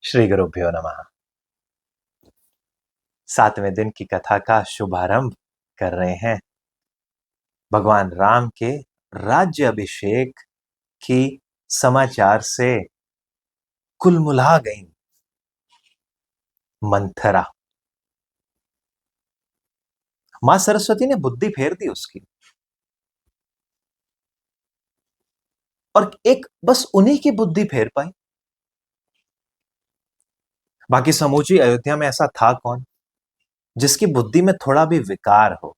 श्री गुरुभ्यो नमः। 7वें दिन की कथा का शुभारंभ कर रहे हैं। भगवान राम के राज्य अभिषेक की समाचार से कुलमुला गई मंथरा। मां सरस्वती ने बुद्धि फेर दी उसकी, और एक बस उन्हीं की बुद्धि फेर पाई। बाकी समूची अयोध्या में ऐसा था कौन जिसकी बुद्धि में थोड़ा भी विकार हो।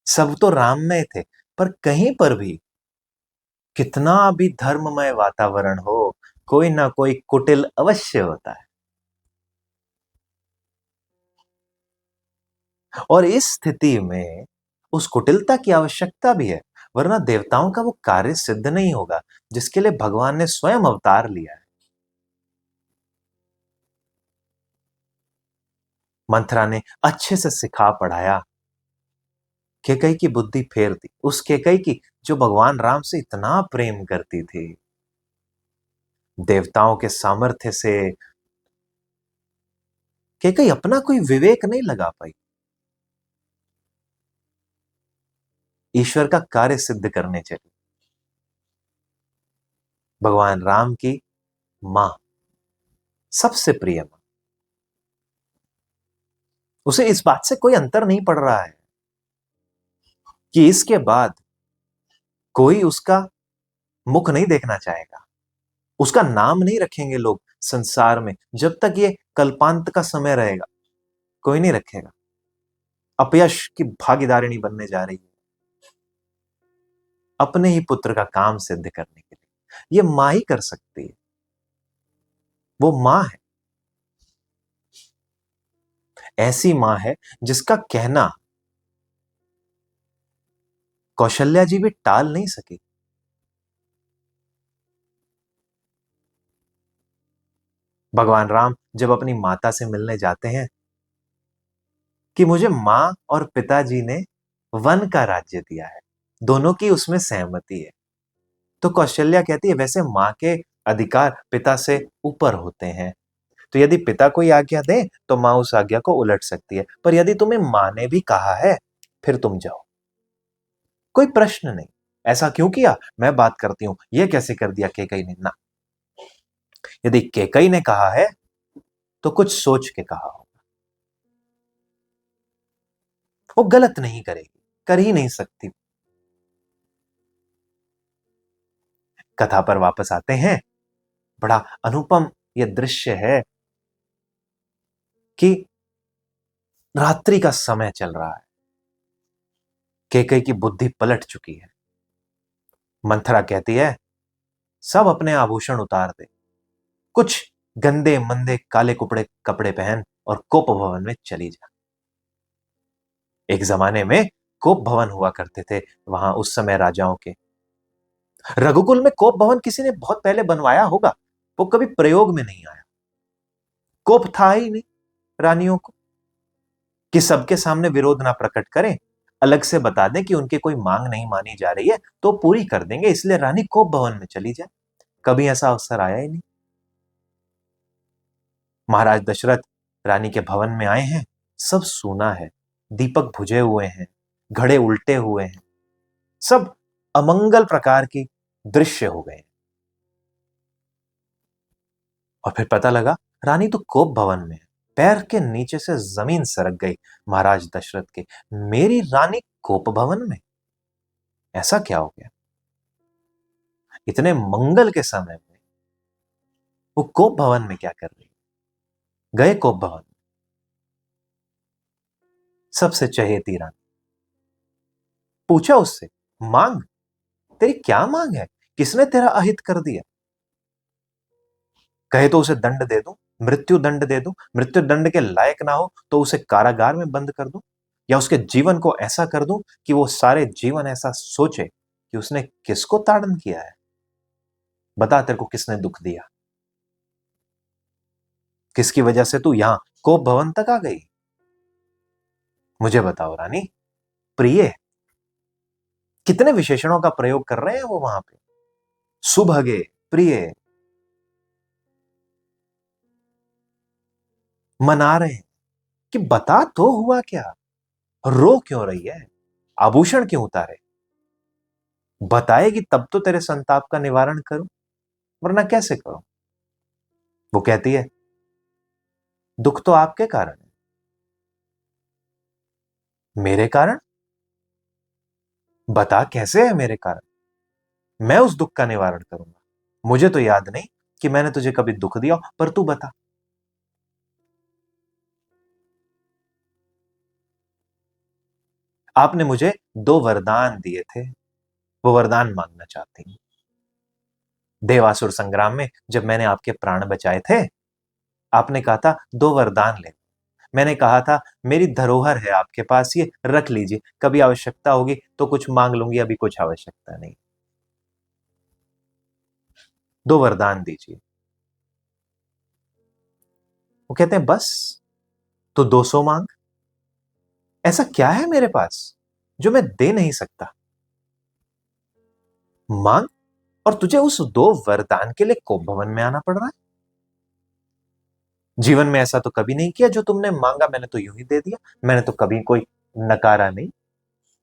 सब तो राममय थे, पर कहीं पर भी कितना भी धर्ममय वातावरण हो, कोई ना कोई कुटिल अवश्य होता है। और इस स्थिति में उस कुटिलता की आवश्यकता भी है, वरना देवताओं का वो कार्य सिद्ध नहीं होगा जिसके लिए भगवान ने स्वयं अवतार लिया है। मंथरा ने अच्छे से सिखा पढ़ाया, केकई की बुद्धि फेर दी, उस केकई की जो भगवान राम से इतना प्रेम करती थी। देवताओं के सामर्थ्य से केकई अपना कोई विवेक नहीं लगा पाई, ईश्वर का कार्य सिद्ध करने चली। भगवान राम की मां, सबसे प्रिय मां, उसे इस बात से कोई अंतर नहीं पड़ रहा है कि इसके बाद कोई उसका मुख नहीं देखना चाहेगा, उसका नाम नहीं रखेंगे लोग संसार में। जब तक ये कल्पांत का समय रहेगा कोई नहीं रखेगा। अपयश की भागीदारिणी बनने जा रही है अपने ही पुत्र का काम सिद्ध करने के लिए। ये मां ही कर सकती है, वो मां है, ऐसी मां है जिसका कहना कौशल्या जी भी टाल नहीं सकी। भगवान राम जब अपनी माता से मिलने जाते हैं कि मुझे मां और पिताजी ने वन का राज्य दिया है, दोनों की उसमें सहमति है, तो कौशल्या कहती है वैसे मां के अधिकार पिता से ऊपर होते हैं, तो यदि पिता कोई आज्ञा दे तो मां उस आज्ञा को उलट सकती है, पर यदि तुम्हें मां ने भी कहा है फिर तुम जाओ, कोई प्रश्न नहीं। ऐसा क्यों किया मैं बात करती हूं, यह कैसे कर दिया केकई ने, ना। यदि केकई ने कहा है तो कुछ सोच के कहा होगा, वो गलत नहीं करेगी, कर ही नहीं सकती। कथा पर वापस आते हैं। बड़ा अनुपम यह दृश्य है कि रात्रि का समय चल रहा है, केकई की बुद्धि पलट चुकी है। मंथरा कहती है सब अपने आभूषण उतार दे, कुछ गंदे मंदे काले कुपड़े कपड़े पहन और कोप भवन में चली जा। एक जमाने में कोप भवन हुआ करते थे वहां उस समय राजाओं के। रघुकुल में कोप भवन किसी ने बहुत पहले बनवाया होगा, वो कभी प्रयोग में नहीं आया। कोप था ही नहीं रानियों को कि सबके सामने विरोध ना प्रकट करें, अलग से बता दें कि उनकी कोई मांग नहीं मानी जा रही है तो पूरी कर देंगे, इसलिए रानी कोप भवन में चली जाए। कभी ऐसा अवसर आया ही नहीं। महाराज दशरथ रानी के भवन में आए हैं, सब सूना है, दीपक बुझे हुए हैं, घड़े उल्टे हुए हैं, सब अमंगल प्रकार की दृश्य हो गए। और फिर पता लगा रानी तो कोप भवन में है। पैर के नीचे से जमीन सरक गई महाराज दशरथ के, मेरी रानी कोप भवन में, ऐसा क्या हो गया। इतने मंगल के समय में वो कोप भवन में क्या कर रही। गए कोप भवन, सबसे चहेती रानी, पूछा उससे मांग, तेरी क्या मांग है, किसने तेरा अहित कर दिया। कहे तो उसे दंड दे दूं, मृत्यु दंड दे दूं, मृत्यु दंड के लायक ना हो तो उसे कारागार में बंद कर दूं, या उसके जीवन को ऐसा कर दूं कि वो सारे जीवन ऐसा सोचे कि उसने किसको ताड़न किया है। बता तेरे को किसने दुख दिया, किसकी वजह से तू यहां कोप भवन तक आ गई। मुझे बताओ रानी। प्रिय, कितने विशेषणों का प्रयोग कर रहे हैं वो वहां पे। सुभगे, प्रिय, मना रहे हैं कि बता तो हुआ क्या, रो क्यों रही है, आभूषण क्यों उतारे, बताएगी तब तो तेरे संताप का निवारण करूं, वरना कैसे करूं। वो कहती है दुख तो आपके कारण है। मेरे कारण? बता कैसे है मेरे कारण, मैं उस दुख का निवारण करूंगा। मुझे तो याद नहीं कि मैंने तुझे कभी दुख दिया हो, पर तू बता। आपने मुझे 2 वरदान दिए थे, वो वरदान मांगना चाहती हूं। देवासुर संग्राम में जब मैंने आपके प्राण बचाए थे, आपने कहा था 2 वरदान ले। मैंने कहा था मेरी धरोहर है आपके पास, ये रख लीजिए, कभी आवश्यकता होगी तो कुछ मांग लूंगी, अभी कुछ आवश्यकता नहीं। 2 वरदान दीजिए। वो कहते हैं बस, तो 200 मांग। ऐसा क्या है मेरे पास जो मैं दे नहीं सकता? मांग। और तुझे उस 2 वरदान के लिए कोप भवन में आना पड़ रहा है? जीवन में ऐसा तो कभी नहीं किया, जो तुमने मांगा मैंने तो यूं ही दे दिया, मैंने तो कभी कोई नकारा नहीं।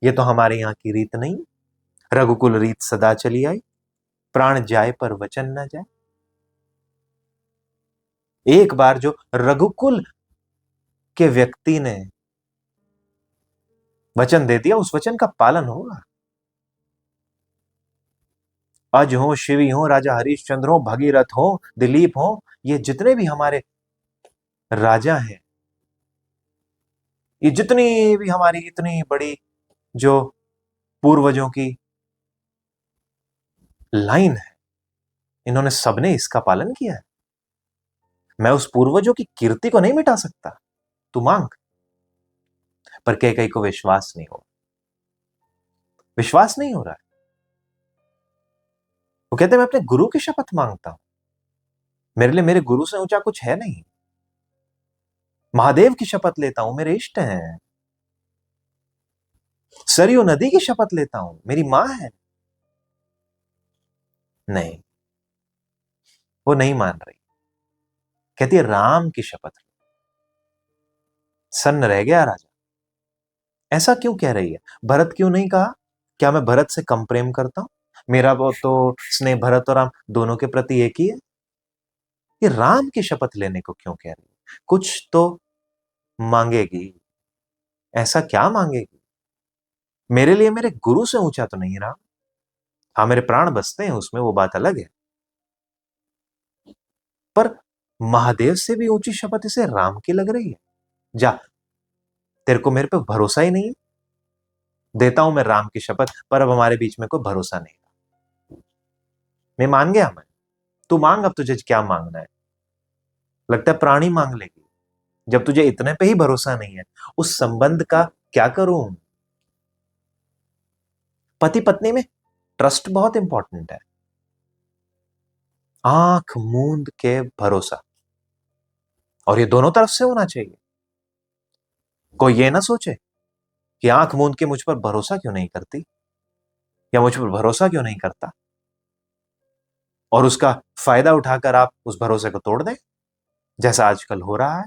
ये तो हमारे यहां की रीत नहीं। रघुकुल रीत सदा चली आई, प्राण जाए पर वचन न जाए। एक बार जो रघुकुल के व्यक्ति ने वचन दे दिया, उस वचन का पालन होगा। अज हो, शिवी हो, राजा हरिश्चंद्र हो, भगीरथ हो, दिलीप हो, ये जितने भी हमारे राजा हैं, ये जितनी भी हमारी इतनी बड़ी जो पूर्वजों की लाइन है, इन्होंने सबने इसका पालन किया है। मैं उस पूर्वजों की कीर्ति को नहीं मिटा सकता, तू मांग। पर कैकेयी को विश्वास नहीं हो रहा है। वो कहते हैं मैं अपने गुरु की शपथ मांगता हूं, मेरे लिए मेरे गुरु से ऊंचा कुछ है नहीं। महादेव की शपथ लेता हूं, मेरे इष्ट हैं। सरयू नदी की शपथ लेता हूं, मेरी मां है। नहीं, वो नहीं मान रही। कहती है राम की शपथ। सन्न रह गया राजा, ऐसा क्यों कह रही है? भरत क्यों नहीं कहा? क्या मैं भरत से कम प्रेम करता हूं? मेरा वो तो स्नेह भरत और राम दोनों के प्रति एक ही है। ये राम की शपथ लेने को क्यों कह रही है? कुछ तो मांगेगी। ऐसा क्या मांगेगी? मेरे लिए मेरे गुरु से ऊंचा तो नहीं राम। हाँ, मेरे प्राण बसते हैं उसमें, वो बात अलग है। पर महादेव से भी ऊंची शपथ इसे राम की लग रही है। जा, तेरे को मेरे पे भरोसा ही नहीं है। देता हूं मैं राम की शपथ, पर अब हमारे बीच में कोई भरोसा नहीं। मैं मान गया। तू मांग, अब तुझे क्या मांगना है? लगता है प्राणी मांग लेगी। जब तुझे इतने पे ही भरोसा नहीं है, उस संबंध का क्या करूं? पति पत्नी में ट्रस्ट बहुत इंपॉर्टेंट है। आंख मूंद के भरोसा, और ये दोनों तरफ से होना चाहिए। कोई ये ना सोचे कि आंख मूंद के मुझ पर भरोसा क्यों नहीं करती, या मुझ पर भरोसा क्यों नहीं करता, और उसका फायदा उठाकर आप उस भरोसे को तोड़ दें, जैसा आजकल हो रहा है।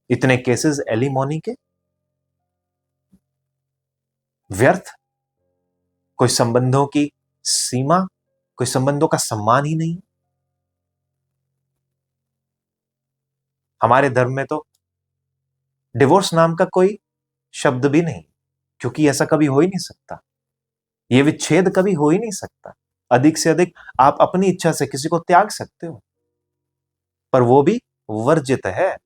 इतने केसेस एलिमोनी के, व्यर्थ। कोई संबंधों की सीमा, कोई संबंधों का सम्मान ही नहीं। हमारे धर्म में तो डिवोर्स नाम का कोई शब्द भी नहीं, क्योंकि ऐसा कभी हो ही नहीं सकता। यह विच्छेद कभी हो ही नहीं सकता। अधिक से अधिक आप अपनी इच्छा से किसी को त्याग सकते हो, पर वो भी वर्जित है,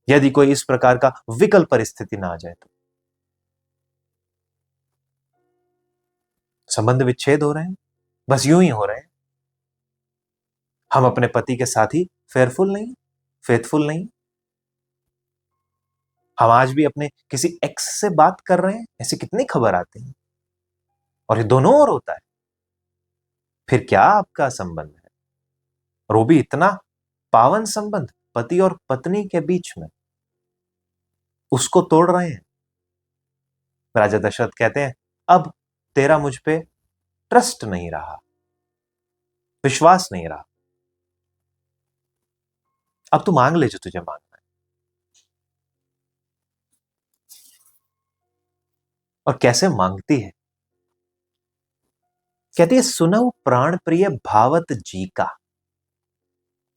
यदि कोई इस प्रकार का विकल्प परिस्थिति ना आ जाए तो। संबंध विच्छेद हो रहे हैं, बस यूं ही हो रहे हैं। हम अपने पति के साथ ही फेयरफुल नहीं, फेथफुल नहीं। हम आज भी अपने किसी एक्स से बात कर रहे हैं, ऐसी कितनी खबर आती है, और ये दोनों ओर होता है। फिर क्या आपका संबंध है? और वो भी इतना पावन संबंध पति और पत्नी के बीच में, उसको तोड़ रहे हैं। राजा दशरथ कहते हैं अब तेरा मुझ पे ट्रस्ट नहीं रहा, विश्वास नहीं रहा। अब तू मांग ले जो तुझे मांगना है। और कैसे मांगती है, कहती है सुनहु प्राण प्रिय भावत जी का।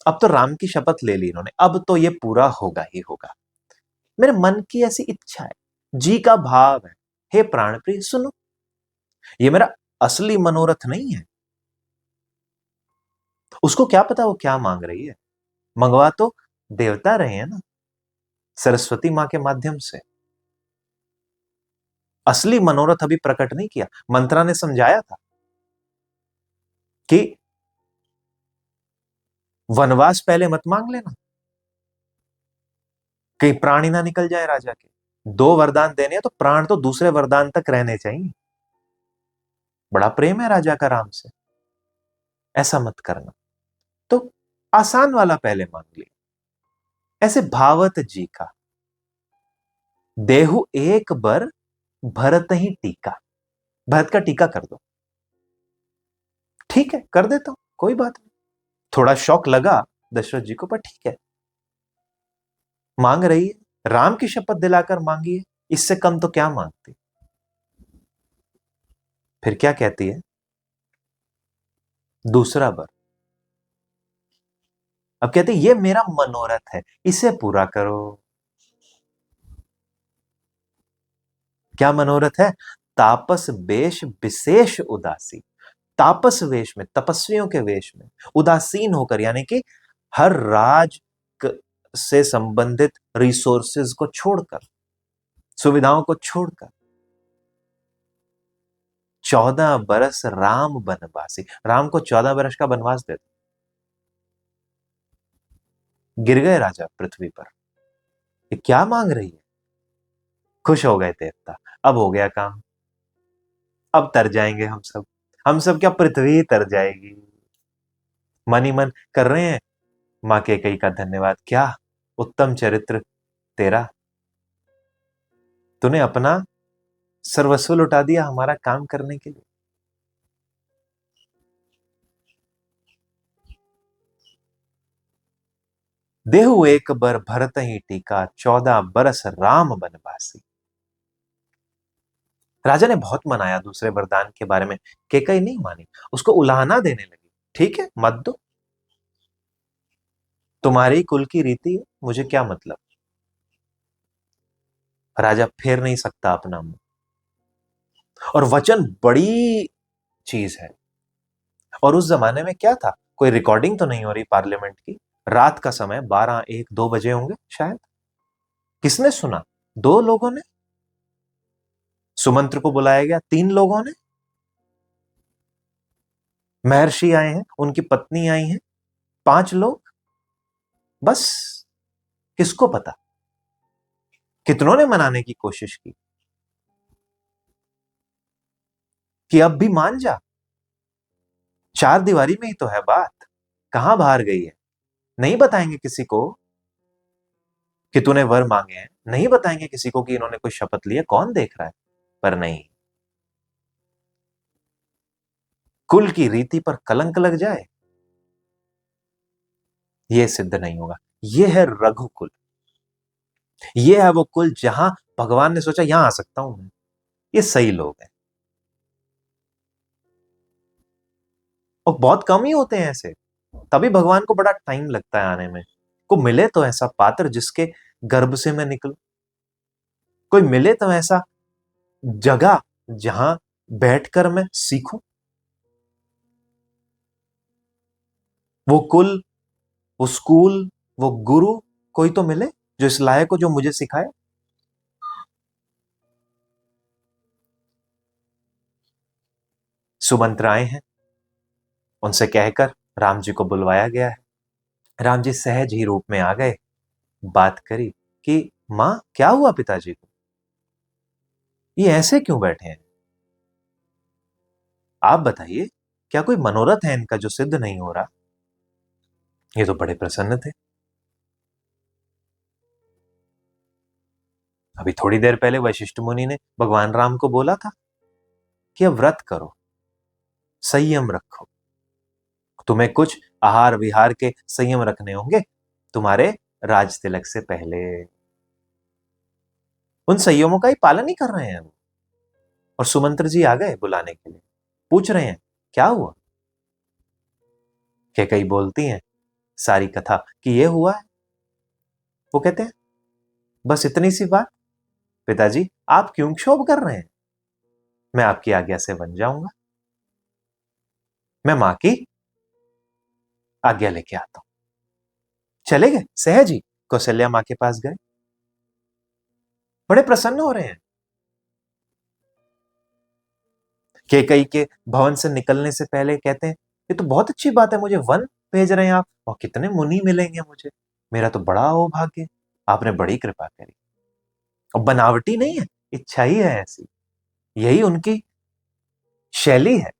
अब तो राम की शपथ ले ली इन्होंने, अब तो ये पूरा होगा ही होगा। मेरे मन की ऐसी इच्छा है, जी का भाव है, हे प्राण प्रिय सुनो, ये मेरा असली मनोरथ नहीं है। उसको क्या पता वो क्या मांग रही है, मंगवा तो देवता रहे हैं ना, सरस्वती मां के माध्यम से। असली मनोरथ अभी प्रकट नहीं किया। मंत्रा ने समझाया था कि वनवास पहले मत मांग लेना, कहीं प्राण ही ना निकल जाए राजा के। दो वरदान देने हैं तो प्राण तो दूसरे वरदान तक रहने चाहिए। बड़ा प्रेम है राजा का राम से, ऐसा मत करना। तो आसान वाला पहले मांग लिया, ऐसे भावत जी का। देहु एक बर भरत ही टीका, भरत का टीका कर दो। ठीक है, कर देता हूं, कोई बात नहीं। थोड़ा शौक लगा दशरथ जी को, पर ठीक है, मांग रही है, राम की शपथ दिलाकर मांगी है, इससे कम तो क्या मांगती। फिर क्या कहती है, दूसरा वर। अब कहते ये मेरा मनोरथ है, इसे पूरा करो। क्या मनोरथ है, तापस वेश विशेष उदासी। तापस वेश में, तपस्वियों के वेश में उदासीन होकर, यानी कि हर राज से संबंधित रिसोर्सेज को छोड़कर, सुविधाओं को छोड़कर, 14 बरस राम बनवासी, राम को 14 बरस का वनवास दे दो। गिर गए राजा पृथ्वी पर, ये क्या मांग रही है। खुश हो गए देवता, अब हो गया काम, अब तर जाएंगे हम सब। हम सब क्या, पृथ्वी ही तर जाएगी। मन ही मन कर रहे हैं, मां कैकेयी का धन्यवाद, क्या उत्तम चरित्र तेरा, तूने अपना सर्वस्व लुटा दिया हमारा काम करने के लिए। देहु एक बर भरत ही टीका, 14 बरस राम बनवासी। राजा ने बहुत मनाया दूसरे वरदान के बारे में, कैकेयी नहीं मानी, उसको उलाहना देने लगी। ठीक है, मत दो, तुम्हारी कुल की रीति है, मुझे क्या मतलब। राजा फेर नहीं सकता अपना मुंह, और वचन बड़ी चीज है। और उस जमाने में क्या था, कोई रिकॉर्डिंग तो नहीं हो रही पार्लियामेंट की, रात का समय 12, 1, 2 बजे होंगे शायद। किसने सुना, 2 लोगों ने। सुमंत्र को बुलाया गया, 3 लोगों ने। महर्षि आए हैं, उनकी पत्नी आई हैं, 5 लोग, बस। किसको पता, कितनों ने मनाने की कोशिश की कि अब भी मान जा, 4 दीवारी में ही तो है बात, कहां बाहर गई है। नहीं बताएंगे किसी को कि तूने वर मांगे हैं, नहीं बताएंगे किसी को कि इन्होंने कोई शपथ ली है, कौन देख रहा है। पर नहीं, कुल की रीति पर कलंक लग जाए, यह सिद्ध नहीं होगा। यह है रघुकुल, यह है वो कुल जहां भगवान ने सोचा यहां आ सकता हूं मैं, ये सही लोग हैं। और बहुत कम ही होते हैं ऐसे, तभी भगवान को बड़ा टाइम लगता है आने में। को मिले तो ऐसा पात्र जिसके गर्भ से मैं निकलूं, कोई मिले तो ऐसा जगह जहां बैठकर मैं सीखूं। वो कुल, वो स्कूल, वो गुरु, कोई तो मिले जो इस लायक को, जो मुझे सिखाए। सुमंत्र आए हैं, उनसे कहकर राम जी को बुलवाया गया है। राम जी सहज ही रूप में आ गए, बात करी कि मां क्या हुआ पिताजी को, ये ऐसे क्यों बैठे हैं, आप बताइए, क्या कोई मनोरथ है इनका जो सिद्ध नहीं हो रहा। ये तो बड़े प्रसन्न थे। अभी थोड़ी देर पहले वशिष्ठ मुनि ने भगवान राम को बोला था कि अब व्रत करो, संयम रखो, तुम्हें कुछ आहार विहार के संयम रखने होंगे, तुम्हारे राज तिलक से पहले। उन संयमों का ही पालन ही कर रहे हैं वो। और सुमंत्र जी आ गए बुलाने के लिए, पूछ रहे हैं क्या हुआ। कैकेयी बोलती हैं सारी कथा कि ये हुआ है। वो कहते हैं बस इतनी सी बात, पिताजी आप क्यों क्षोभ कर रहे हैं, मैं आपकी आज्ञा से बन जाऊंगा, मैं मां की आज्ञा लेके आता हूं। चले गए सहज ही, कौशल्या मां के पास गए, बड़े प्रसन्न हो रहे हैं। कैकेयी के भवन से निकलने से पहले कहते हैं ये तो बहुत अच्छी बात है, मुझे वन भेज रहे हैं आप, और कितने मुनि मिलेंगे मुझे, मेरा तो बड़ा सौभाग्य, आपने बड़ी कृपा करी। और बनावटी नहीं है, इच्छा ही है ऐसी, यही उनकी शैली है।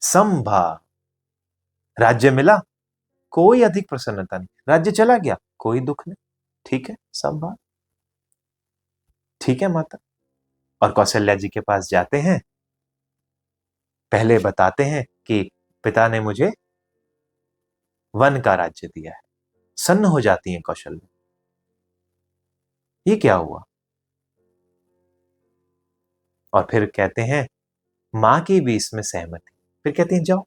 समभाव, राज्य मिला कोई अधिक प्रसन्नता नहीं, राज्य चला गया कोई दुख नहीं, ठीक है समभाव, ठीक है माता। और कौशल्या जी के पास जाते हैं, पहले बताते हैं कि पिता ने मुझे वन का राज्य दिया है। सन्न हो जाती हैं कौशल्या, ये क्या हुआ। और फिर कहते हैं मां की भी इसमें सहमति, फिर कहते हैं जाओ।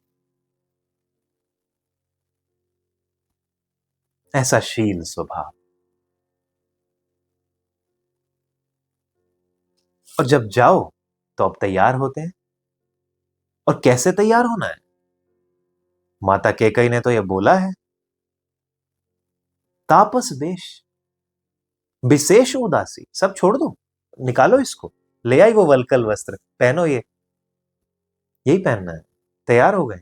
ऐसा शील स्वभाव। और जब जाओ तो अब तैयार होते हैं, और कैसे तैयार होना है, माता कैकेयी ने तो यह बोला है, तापस वेश, विशेष उदासी, सब छोड़ दो, निकालो इसको, ले आई वो वलकल वस्त्र, पहनो ये, यही पहनना है। तैयार हो गए।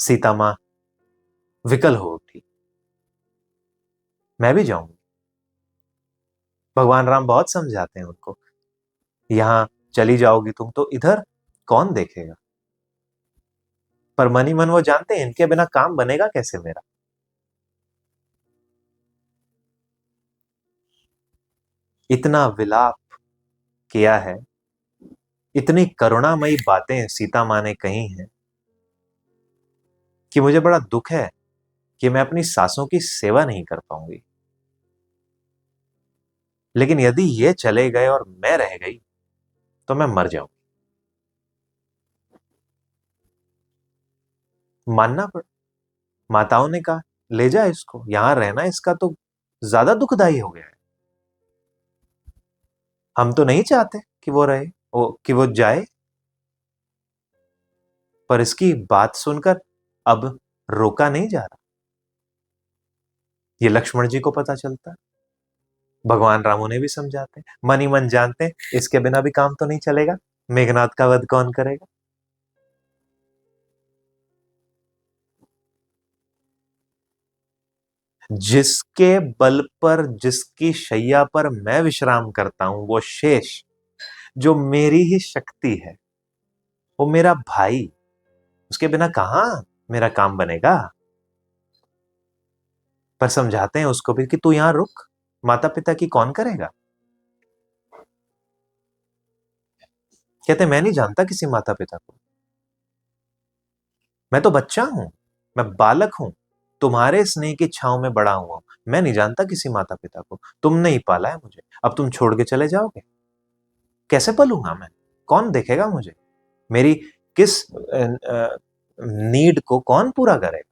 सीता मां विकल हो उठी, मैं भी जाऊंगी। भगवान राम बहुत समझाते हैं उनको, यहां चली जाओगी तुम तो इधर कौन देखेगा, पर मन ही मन वो जानते हैं इनके बिना काम बनेगा कैसे मेरा। इतना विलाप किया है, इतनी करुणामयी बातें सीता मां ने कही हैं कि मुझे बड़ा दुख है कि मैं अपनी सासों की सेवा नहीं कर पाऊंगी। लेकिन यदि ये चले गए और मैं रह गई तो मैं मर जाऊंगी। मानना पड़, माताओं ने कहा ले जा इसको, यहां रहना इसका तो ज्यादा दुखदाई हो गया है, हम तो नहीं चाहते कि वो रहे, कि वो जाए। पर इसकी बात सुनकर अब रोका नहीं जा रहा। ये लक्ष्मण जी को पता चलता है, भगवान राम उन्हें भी समझाते हैं, मन ही मन जानते हैं इसके बिना भी काम तो नहीं चलेगा, मेघनाथ का वध कौन करेगा। जिसके बल पर, जिसकी शैया पर मैं विश्राम करता हूं, वो शेष जो मेरी ही शक्ति है, वो मेरा भाई, उसके बिना कहां मेरा काम बनेगा। पर समझाते हैं उसको भी कि तू यहां रुक, माता पिता की कौन करेगा। कहते मैं नहीं जानता किसी माता पिता को, मैं तो बच्चा हूं, मैं बालक हूं, तुम्हारे स्नेह की छांव में बड़ा हुआ हूं, मैं नहीं जानता किसी माता पिता को, तुमने ही पाला है मुझे, अब तुम छोड़ के चले जाओगे, कैसे पलूंगा मैं, कौन देखेगा मुझे, मेरी किस नीड को कौन पूरा करेगा।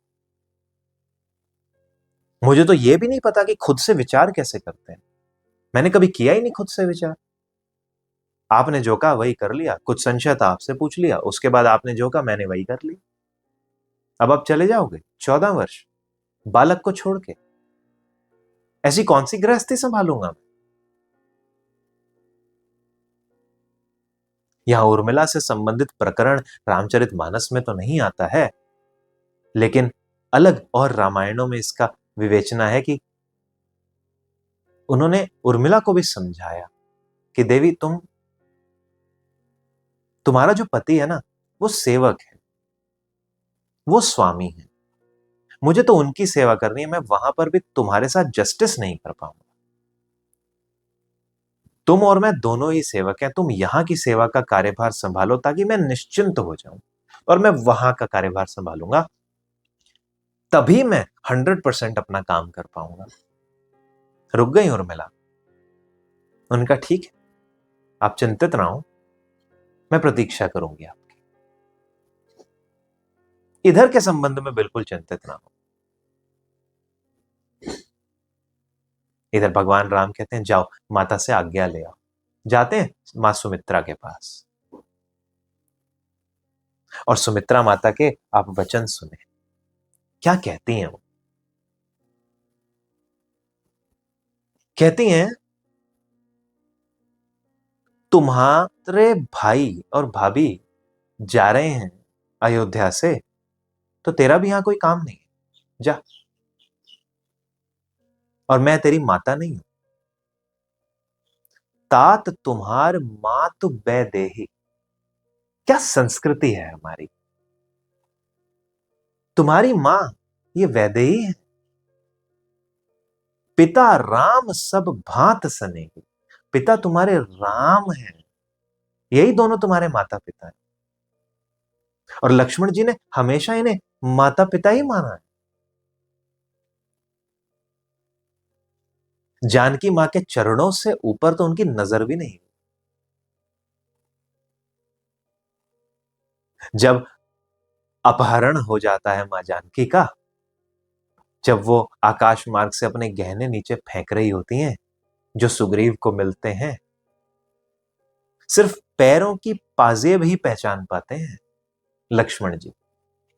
मुझे तो यह भी नहीं पता कि खुद से विचार कैसे करते हैं, मैंने कभी किया ही नहीं खुद से विचार। आपने जो कहा वही कर लिया, कुछ संशय था आपसे पूछ लिया, उसके बाद आपने जो कहा मैंने वही कर लिया। अब आप चले जाओगे 14 वर्ष बालक को छोड़ के, ऐसी कौन सी गृहस्थी संभालूंगा मैं। यहां उर्मिला से संबंधित प्रकरण रामचरितमानस में तो नहीं आता है, लेकिन अलग और रामायणों में इसका विवेचना है कि उन्होंने उर्मिला को भी समझाया कि देवी तुम्हारा जो पति है ना, वो सेवक है, वो स्वामी है, मुझे तो उनकी सेवा करनी है, मैं वहां पर भी तुम्हारे साथ जस्टिस नहीं कर पाऊंगा। तुम और मैं दोनों ही सेवक हैं, तुम यहां की सेवा का कार्यभार संभालो ताकि मैं निश्चिंत हो जाऊं, और मैं वहां का कार्यभार संभालूंगा। तभी मैं 100% अपना काम कर पाऊंगा। रुक गई उर्मिला। उनका ठीक है, आप चिंतित ना हो, मैं प्रतीक्षा करूंगी आपकी। इधर के संबंध में बिल्कुल चिंतित ना हो। इधर भगवान राम कहते हैं जाओ माता से आज्ञा ले आओ। जाते हैं मां सुमित्रा के पास और सुमित्रा माता के आप वचन सुने। क्या कहती हैं वो? कहती हैं तुम्हारे भाई और भाभी जा रहे हैं अयोध्या से, तो तेरा भी यहां कोई काम नहीं है, जा। और मैं तेरी माता नहीं हूं। तात तुम्हार मातु वैदेही। क्या संस्कृति है हमारी। तुम्हारी मां ये वैदेही है। पिता राम सब भांत सनेही। पिता तुम्हारे राम हैं, यही दोनों तुम्हारे माता पिता हैं। और लक्ष्मण जी ने हमेशा इन्हें माता पिता ही माना है। जानकी मां के चरणों से ऊपर तो उनकी नजर भी नहीं। जब अपहरण हो जाता है मां जानकी का, जब वो आकाश मार्ग से अपने गहने नीचे फेंक रही होती हैं जो सुग्रीव को मिलते हैं, सिर्फ पैरों की पाजेब ही पहचान पाते हैं लक्ष्मण जी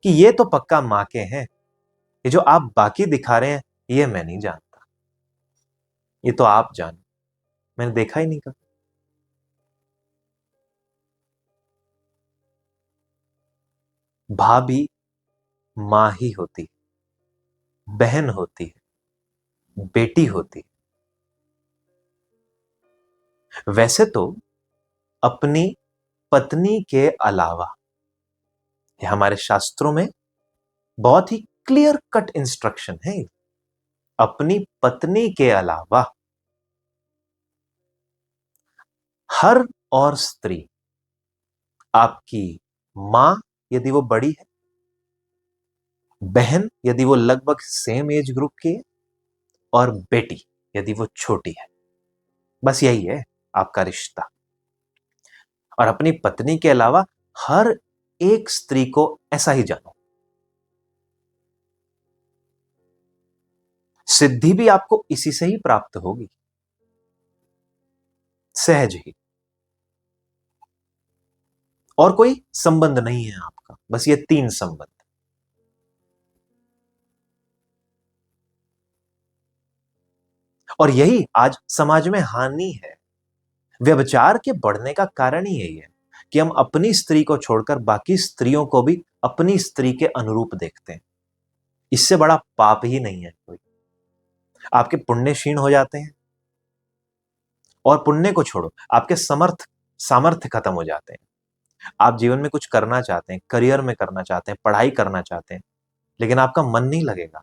कि ये तो पक्का मां के हैं। ये जो आप बाकी दिखा रहे हैं ये मैं नहीं जानता, ये तो आप जानो, मैंने देखा ही नहीं कभी। भाभी मां ही होती है, बहन होती है, बेटी होती है। वैसे तो अपनी पत्नी के अलावा, ये हमारे शास्त्रों में बहुत ही क्लियर कट इंस्ट्रक्शन है, अपनी पत्नी के अलावा हर और स्त्री, आपकी मां यदि वो बड़ी है, बहन यदि वो लगभग सेम एज ग्रुप की है, और बेटी यदि वो छोटी है, बस यही है आपका रिश्ता। और अपनी पत्नी के अलावा हर एक स्त्री को ऐसा ही जानो। सिद्धि भी आपको इसी से ही प्राप्त होगी, सहज ही। और कोई संबंध नहीं है आपका, बस ये 3 संबंध। और यही आज समाज में हानि है। व्यभिचार के बढ़ने का कारण ही यही है कि हम अपनी स्त्री को छोड़कर बाकी स्त्रियों को भी अपनी स्त्री के अनुरूप देखते हैं। इससे बड़ा पाप ही नहीं है कोई। आपके पुण्य क्षीण हो जाते हैं, और पुण्य को छोड़ो, आपके सामर्थ्य खत्म हो जाते हैं। आप जीवन में कुछ करना चाहते हैं, करियर में करना चाहते हैं, पढ़ाई करना चाहते हैं, लेकिन आपका मन नहीं लगेगा,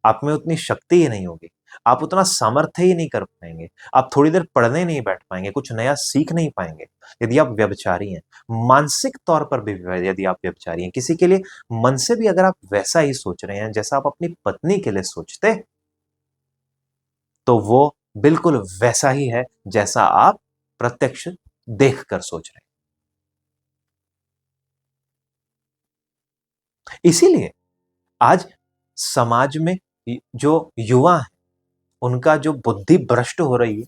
आप में उतनी शक्ति ही नहीं होगी, आप उतना सामर्थ्य ही नहीं कर पाएंगे, आप थोड़ी देर पढ़ने नहीं बैठ पाएंगे, कुछ नया सीख नहीं पाएंगे, यदि आप व्यभिचारी हैं। मानसिक तौर पर भी यदि आप व्यभिचारी हैं, किसी के लिए मन से भी अगर आप वैसा ही सोच रहे हैं जैसा आप अपनी पत्नी के लिए सोचते, तो वो बिल्कुल वैसा ही है जैसा आप प्रत्यक्ष देखकर सोच रहे हैं। इसीलिए आज समाज में जो युवा है, उनका जो बुद्धि भ्रष्ट हो रही है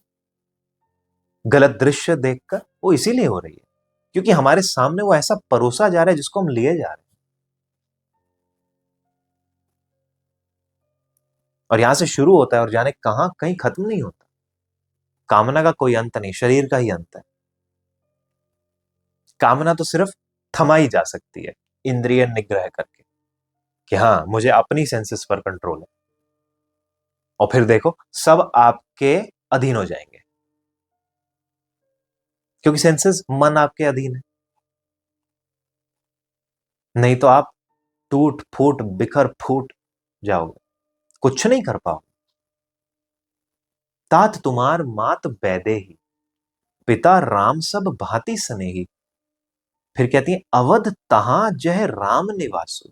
गलत दृश्य देखकर, वो इसीलिए हो रही है क्योंकि हमारे सामने वो ऐसा परोसा जा रहा है जिसको हम लिए जा रहे हैं। और यहां से शुरू होता है और जाने कहां कहीं खत्म नहीं होता। कामना का कोई अंत नहीं, शरीर का ही अंत है। कामना तो सिर्फ थमाई जा सकती है इंद्रिय निग्रह करके कि हाँ मुझे अपनी सेंसेस पर कंट्रोल है, और फिर देखो सब आपके अधीन हो जाएंगे क्योंकि सेंसेस मन आपके अधीन है। नहीं तो आप टूट फूट बिखर फूट जाओगे, कुछ नहीं कर पाओगे। तात तुम्हार मात बैदे ही, पिता राम सब भांति स्नेही। फिर कहती है अवध तहां जह राम निवासु।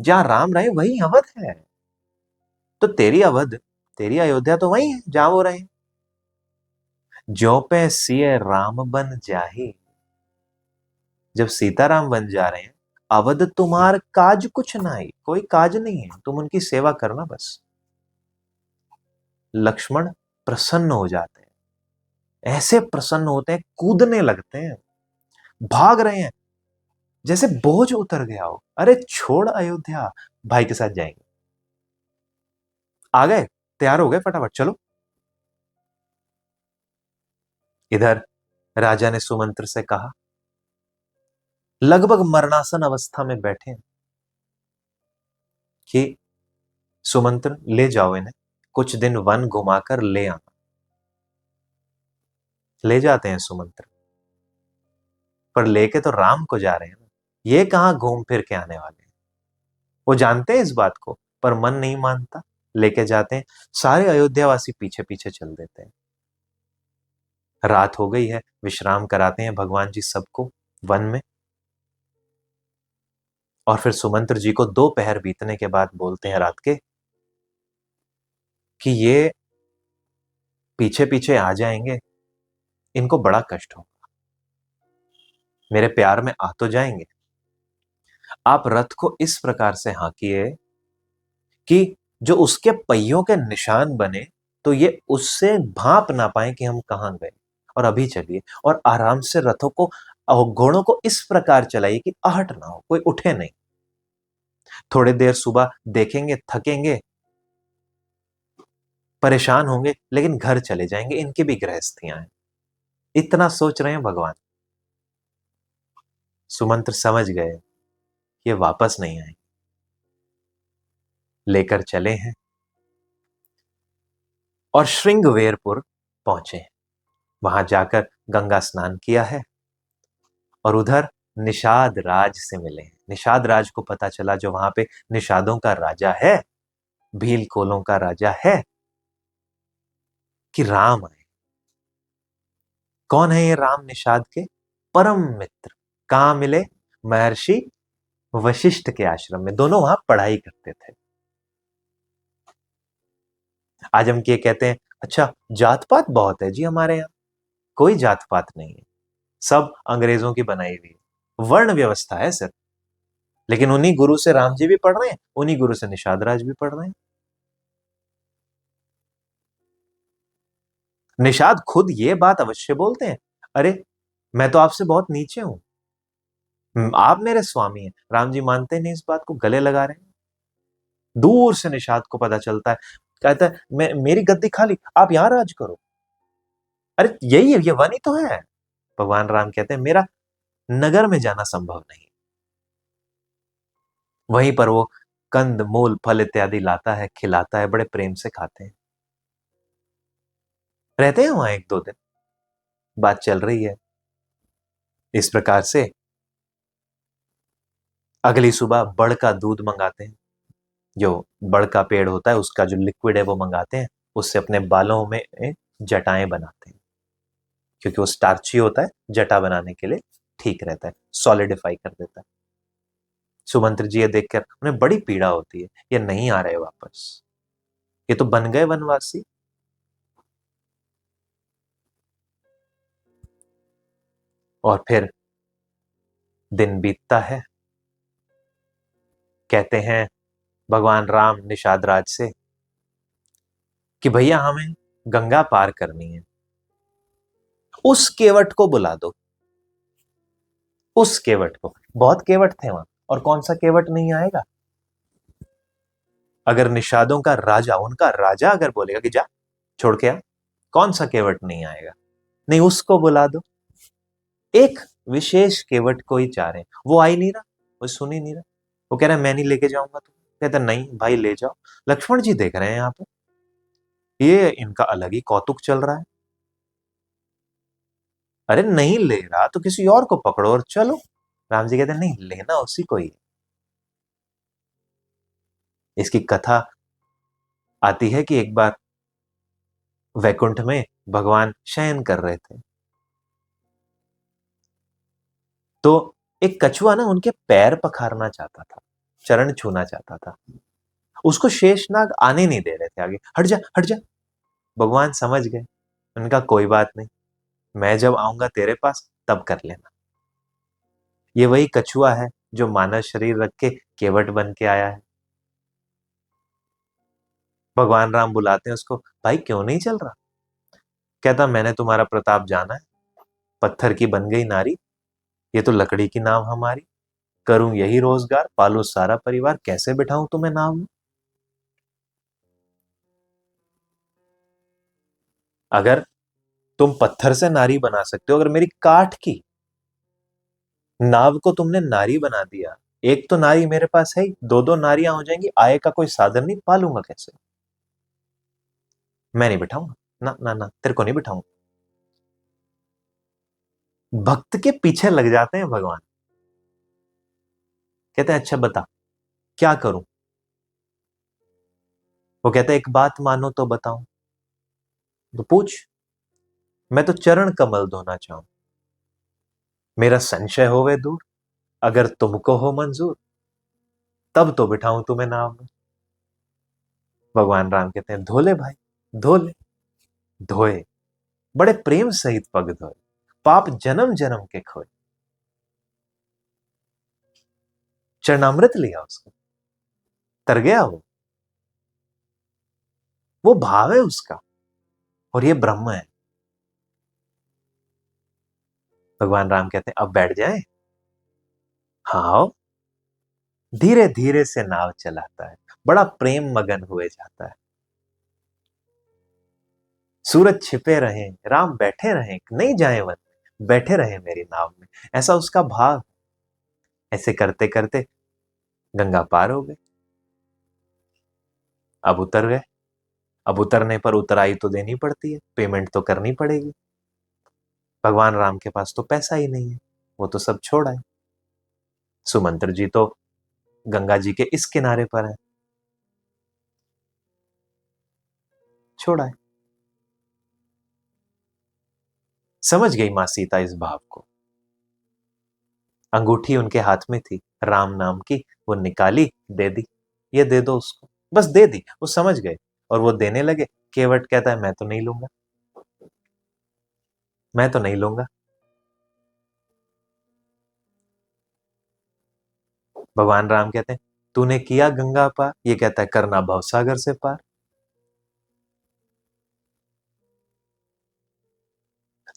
जहां राम रहे वही अवध है। तो तेरी अवध, तेरी अयोध्या तो वही है जहां वो रहे। जो पे सिए राम बन जाही, जब सीताराम बन जा रहे हैं, अवध तुम्हार काज कुछ नहीं, कोई काज नहीं है, तुम उनकी सेवा करना बस। लक्ष्मण प्रसन्न हो जाते हैं, ऐसे प्रसन्न होते हैं, कूदने लगते हैं, भाग रहे हैं, जैसे बोझ उतर गया हो। अरे छोड़ अयोध्या, भाई के साथ जाएंगे। आ गए, तैयार हो गए, फटाफट चलो। इधर राजा ने सुमंत्र से कहा, लगभग मरणासन अवस्था में बैठे हैं, कि सुमंत्र ले जाओ इन्हें, कुछ दिन वन घुमाकर ले आना। ले जाते हैं सुमंत्र, पर लेके तो राम को जा रहे हैं ना, ये कहां घूम फिर के आने वाले हैं। वो जानते हैं इस बात को, पर मन नहीं मानता, लेके जाते हैं। सारे अयोध्यावासी पीछे पीछे चल देते हैं। रात हो गई है, विश्राम कराते हैं भगवान जी सबको वन में। और फिर सुमंत्र जी को 2 पहर बीतने के बाद बोलते हैं रात के, कि ये पीछे पीछे आ जाएंगे, इनको बड़ा कष्ट होगा, मेरे प्यार में आ तो जाएंगे। आप रथ को इस प्रकार से हाँकिए कि जो उसके पहियों के निशान बने, तो ये उससे भांप ना पाए कि हम कहां गए। और अभी चलिए, और आराम से रथों को, घोड़ों को इस प्रकार चलाइए कि आहट ना हो, कोई उठे नहीं। थोड़ी देर सुबह देखेंगे, थकेंगे, परेशान होंगे, लेकिन घर चले जाएंगे, इनकी भी गृहस्थियां हैं। इतना सोच रहे हैं भगवान। सुमंत्र समझ गए, ये वापस नहीं आए। लेकर चले हैं और श्रृंगवेरपुर पहुंचे। वहां जाकर गंगा स्नान किया है, और उधर निषाद राज से मिले हैं। निषाद राज को पता चला, जो वहां पे निषादों का राजा है, भील कोलों का राजा है, कि राम आए। कौन है ये राम निषाद के? परम मित्र। कहां मिले? महर्षि वशिष्ठ के आश्रम में, दोनों वहां पढ़ाई करते थे। आज हम ये कहते हैं, अच्छा जात पात बहुत है जी हमारे यहाँ। कोई जात पात नहीं है, सब अंग्रेजों की बनाई हुई है, वर्ण व्यवस्था है सिर्फ। लेकिन उन्हीं गुरु से राम जी भी पढ़ रहे हैं, उन्हीं गुरु से निषाद राज भी पढ़ रहे हैं। निषाद खुद ये बात अवश्य बोलते हैं, अरे मैं तो आपसे बहुत नीचे हूं, आप मेरे स्वामी हैं। राम जी मानते नहीं इस बात को, गले लगा रहे हैं। दूर से निषाद को पता चलता है, कहता है मैं, मेरी गद्दी खाली, आप यहां राज करो। अरे यही है, ये वन ही तो है। भगवान राम कहते हैं, मेरा नगर में जाना संभव नहीं। वहीं पर वो कंद मूल फल इत्यादि लाता है, खिलाता है, बड़े प्रेम से खाते हैं। रहते हैं वहां 1-2 दिन, बात चल रही है। इस प्रकार से अगली सुबह बड़ का दूध मंगाते हैं, जो बड़ का पेड़ होता है उसका जो लिक्विड है वो मंगाते हैं, उससे अपने बालों में जटाएं बनाते हैं, क्योंकि वो स्टार्ची होता है, जटा बनाने के लिए ठीक रहता है, सॉलिडिफाई कर देता है। सुमंत्र जी ये देखकर उन्हें बड़ी पीड़ा होती है, ये नहीं आ रहे वापस, ये तो बन गए वनवासी। और फिर दिन बीतता है। कहते हैं भगवान राम निषाद राज से कि भैया हमें गंगा पार करनी है, उस केवट को बुला दो। उस केवट को, बहुत केवट थे वहां, और कौन सा केवट नहीं आएगा। अगर निषादों का राजा, उनका राजा अगर बोलेगा कि जा छोड़ के आ, कौन सा केवट नहीं आएगा। नहीं, उसको बुला दो। एक विशेष केवट को ही चाह रहे हैं, वो आ ही नहीं रहा, वो सुन ही नहीं रहा। वो कह रहा है मैं नहीं लेके जाऊंगा, तुम कहता नहीं भाई ले जाओ। लक्ष्मण जी देख रहे हैं यहाँ पे, ये इनका अलग ही कौतुक चल रहा है। अरे नहीं ले रहा तो किसी और को पकड़ो और चलो। राम जी कहते हैं नहीं, लेना उसी को ही। इसकी कथा आती है कि एक बार वैकुंठ में भगवान शयन कर रहे थे, तो एक कछुआ ना उनके पैर पखारना चाहता था। चरण छूना चाहता था। उसको शेषनाग आने नहीं दे रहे थे आगे। हट जा, हट जा। भगवान समझ गए। उनका कोई बात नहीं, मैं जब आऊंगा तेरे पास तब कर लेना। ये वही कछुआ है जो मानव शरीर रख के केवट बन के आया है। भगवान राम बुलाते हैं उसको, भाई क्यों नहीं चल रहा? कहता मैंने तुम्हारा प्रताप जाना है, पत्थर की बन गई नारी, ये तो लकड़ी की नाव हमारी, करूं यही रोजगार, पालू सारा परिवार, कैसे बिठाऊं तुम्हें नाव में? अगर तुम पत्थर से नारी बना सकते हो, अगर मेरी काठ की नाव को तुमने नारी बना दिया, एक तो नारी मेरे पास है, दो दो नारियां हो जाएंगी, आय का कोई साधन नहीं, पालूंगा कैसे? मैं नहीं बिठाऊंगा, ना ना ना, तेरे को नहीं बिठाऊंगा। भक्त के पीछे लग जाते हैं भगवान। कहते हैं अच्छा बता क्या करूं? वो कहते हैं एक बात मानो तो बताऊं। तो पूछ। मैं तो चरण कमल धोना चाहूं, मेरा संशय होवे दूर, अगर तुमको हो मंजूर तब तो बिठाऊं तुम्हें नाव में। भगवान राम कहते हैं धोले भाई, धोले। धोए, बड़े प्रेम सहित पग धोए, पाप जन्म जन्म के खोए। चरणामृत लिया उसको, तर गया वो भाव है उसका, और ये ब्रह्म है। भगवान राम कहते हैं अब बैठ जाए। हाँ, धीरे धीरे से नाव चलाता है, बड़ा प्रेम मगन हुए जाता है। सूरज छिपे रहे, राम बैठे रहे, नहीं जाए वन, बैठे रहे मेरी नाव में, ऐसा उसका भाव। ऐसे करते करते गंगा पार हो गए। अब उतर गए। अब उतरने पर उतराई तो देनी पड़ती है, पेमेंट तो करनी पड़ेगी। भगवान राम के पास तो पैसा ही नहीं है, वो तो सब छोड़ आए। सुमंत्र जी तो गंगा जी के इस किनारे पर है, छोड़ आए। समझ गई मां सीता इस भाव को। अंगूठी उनके हाथ में थी राम नाम की, वो निकाली, दे दी। ये दे दो उसको, बस दे दी, वो समझ गए। और वो देने लगे। केवट कहता है मैं तो नहीं लूंगा, मैं तो नहीं लूंगा। भगवान राम कहते हैं तूने किया गंगा पार, ये कहता है करना भवसागर से पार।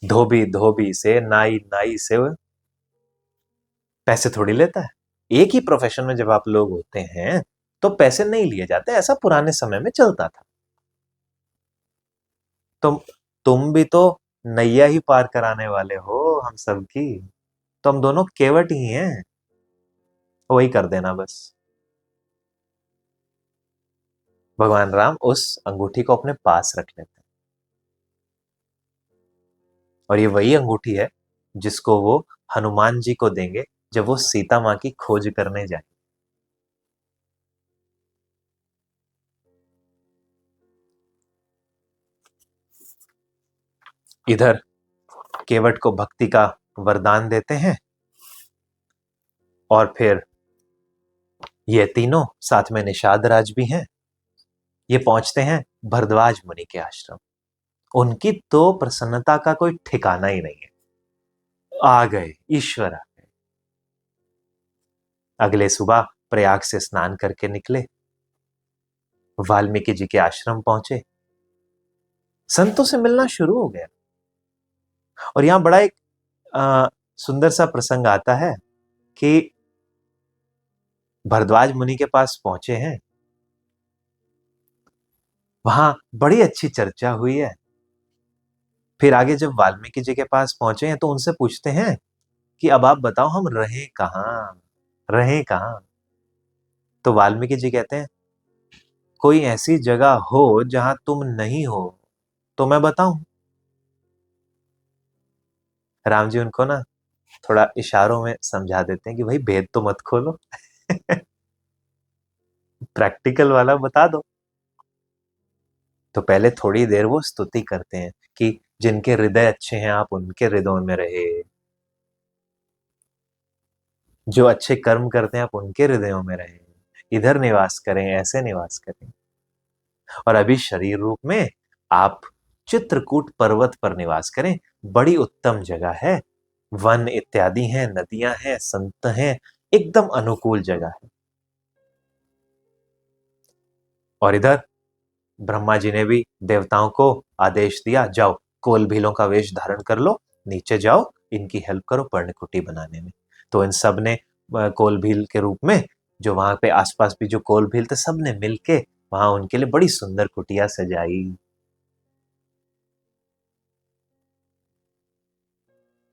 धोबी धोबी से, नाई नाई से पैसे थोड़ी लेता है। एक ही प्रोफेशन में जब आप लोग होते हैं तो पैसे नहीं लिए जाते, ऐसा पुराने समय में चलता था। तुम भी तो नैया ही पार कराने वाले हो हम सबकी, तो हम दोनों केवट ही हैं, वही कर देना बस। भगवान राम उस अंगूठी को अपने पास रख लेते हैं, और ये वही अंगूठी है जिसको वो हनुमान जी को देंगे जब वो सीता मां की खोज करने जाए। इधर केवट को भक्ति का वरदान देते हैं, और फिर ये तीनों साथ में निषाद राज भी हैं, ये पहुंचते हैं भरद्वाज मुनि के आश्रम। उनकी तो प्रसन्नता का कोई ठिकाना ही नहीं है। आ गए ईश्वर, आ गए। अगले सुबह प्रयाग से स्नान करके निकले, वाल्मीकि जी के आश्रम पहुंचे, संतों से मिलना शुरू हो गया। और यहां बड़ा एक सुंदर सा प्रसंग आता है कि भरद्वाज मुनि के पास पहुंचे हैं, वहां बड़ी अच्छी चर्चा हुई है। फिर आगे जब वाल्मीकि जी के पास पहुंचे हैं तो उनसे पूछते हैं कि अब आप बताओ हम रहे कहां, रहे कहां? तो वाल्मीकि जी कहते हैं कोई ऐसी जगह हो जहां तुम नहीं हो तो मैं बताऊं। राम जी उनको ना थोड़ा इशारों में समझा देते हैं कि भाई भेद तो मत खोलो, प्रैक्टिकल वाला बता दो। तो पहले थोड़ी देर वो स्तुति करते हैं कि जिनके हृदय अच्छे हैं आप उनके हृदयों में रहे, जो अच्छे कर्म करते हैं आप उनके हृदयों में रहे। इधर निवास करें, ऐसे निवास करें। और अभी शरीर रूप में आप चित्रकूट पर्वत पर निवास करें, बड़ी उत्तम जगह है, वन इत्यादि हैं, नदियां हैं, संत हैं, एकदम अनुकूल जगह है। और इधर ब्रह्मा जी ने भी देवताओं को आदेश दिया, जाओ कोल भीलों का वेश धारण कर लो, नीचे जाओ, इनकी हेल्प करो पर्णकुटी बनाने में। तो इन सब ने कोल भील के रूप में, जो वहां पे आसपास भी जो कोल भील थे, सब ने मिलके वहां उनके लिए बड़ी सुंदर कुटिया सजाई।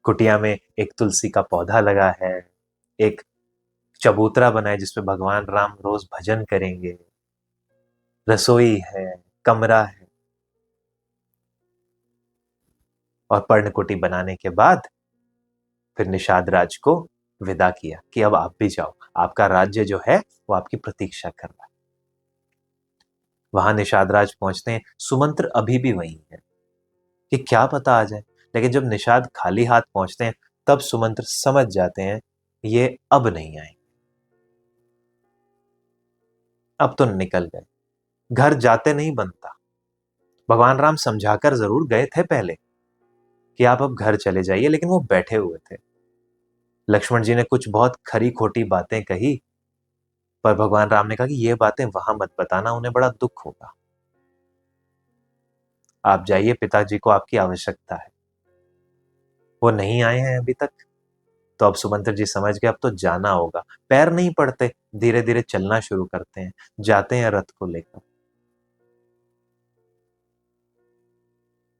कुटिया में एक तुलसी का पौधा लगा है, एक चबूतरा बना है जिसपे भगवान राम रोज भजन करेंगे, रसोई है, कमरा है। और पर्णकुटी बनाने के बाद फिर निषाद राज को विदा किया कि अब आप भी जाओ, आपका राज्य जो है वो आपकी प्रतीक्षा कर रहा है। वहां निषाद राज पहुंचते हैं, सुमंत्र अभी भी वहीं है कि क्या पता आ जाए। लेकिन जब निषाद खाली हाथ पहुंचते हैं तब सुमंत्र समझ जाते हैं ये अब नहीं आएंगे, अब तो निकल गए। घर जाते नहीं बनता, भगवान राम समझाकर जरूर गए थे पहले कि आप अब घर चले जाइए, लेकिन वो बैठे हुए थे। लक्ष्मण जी ने कुछ बहुत खरी खोटी बातें कही, पर भगवान राम ने कहा कि ये बातें वहां मत बताना, उन्हें बड़ा दुख होगा। आप जाइए, पिताजी को आपकी आवश्यकता है। वो नहीं आए हैं अभी तक। तो अब सुमंत्र जी समझ गए अब तो जाना होगा। पैर नहीं पड़ते, धीरे धीरे चलना शुरू करते हैं, जाते हैं रथ को लेकर।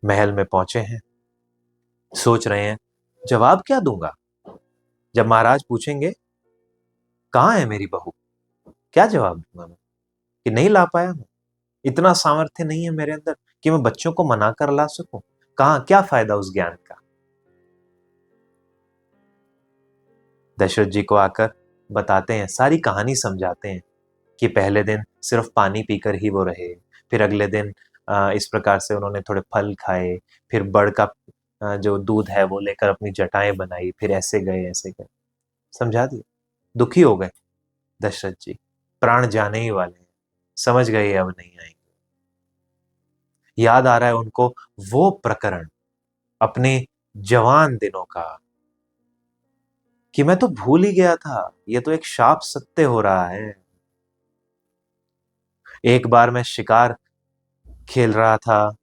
महल में पहुंचे हैं, सोच रहे हैं जवाब क्या दूंगा। जब महाराज पूछेंगे कहां है मेरी बहू, क्या जवाब दूंगा मैं कि नहीं ला पाया मैं, इतना सामर्थ्य नहीं है मेरे अंदर कि मैं बच्चों को मना कर ला सकूं। कहां, क्या फायदा उस ज्ञान का। दशरथ जी को आकर बताते हैं, सारी कहानी समझाते हैं कि पहले दिन सिर्फ पानी पीकर ही वो रहे, फिर अगले दिन इस प्रकार से उन्होंने थोड़े फल खाए, फिर बड़ का जो दूध है वो लेकर अपनी जटाएं बनाई, फिर ऐसे गए ऐसे गए, समझा दिया। दुखी हो गए दशरथ जी, प्राण जाने ही वाले हैं, समझ गए अब नहीं आएंगे। याद आ रहा है उनको वो प्रकरण अपने जवान दिनों का कि मैं तो भूल ही गया था, ये तो एक शाप सत्य हो रहा है। एक बार मैं शिकार खेल रहा था,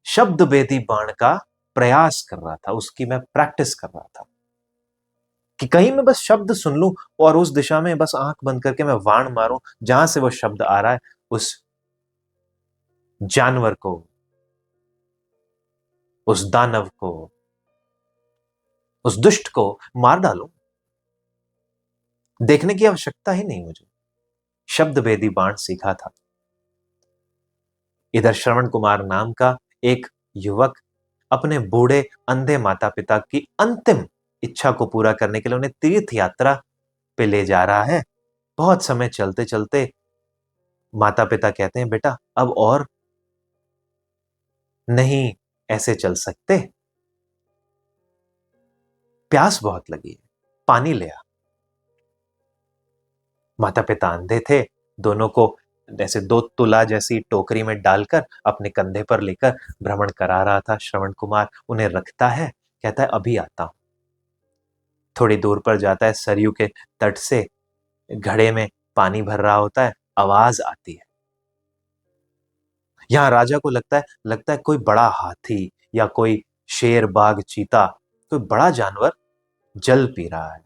शब्द भेदी बाण का प्रयास कर रहा था, उसकी मैं प्रैक्टिस कर रहा था कि कहीं मैं बस शब्द सुन लूं और उस दिशा में बस आंख बंद करके मैं वाण मारूं, जहां से वो शब्द आ रहा है उस जानवर को, उस दानव को, उस दुष्ट को मार डालूं। देखने की आवश्यकता ही नहीं मुझे, शब्द भेदी बाण सीखा था। इधर श्रवण कुमार नाम का एक युवक अपने बूढ़े अंधे माता पिता की अंतिम इच्छा को पूरा करने के लिए उन्हें तीर्थ यात्रा पे ले जा रहा है। बहुत समय चलते चलते माता पिता कहते हैं बेटा अब और नहीं ऐसे चल सकते, प्यास बहुत लगी है, पानी ले आ। माता पिता अंधे थे, दोनों को जैसे दो तुला जैसी टोकरी में डालकर अपने कंधे पर लेकर भ्रमण करा रहा था श्रवण कुमार। उन्हें रखता है, कहता है अभी आता हूं। थोड़ी दूर पर जाता है, सरयू के तट से घड़े में पानी भर रहा होता है, आवाज आती है। यहां राजा को लगता है कोई बड़ा हाथी या कोई शेर बाघ चीता, कोई बड़ा जानवर जल पी रहा है।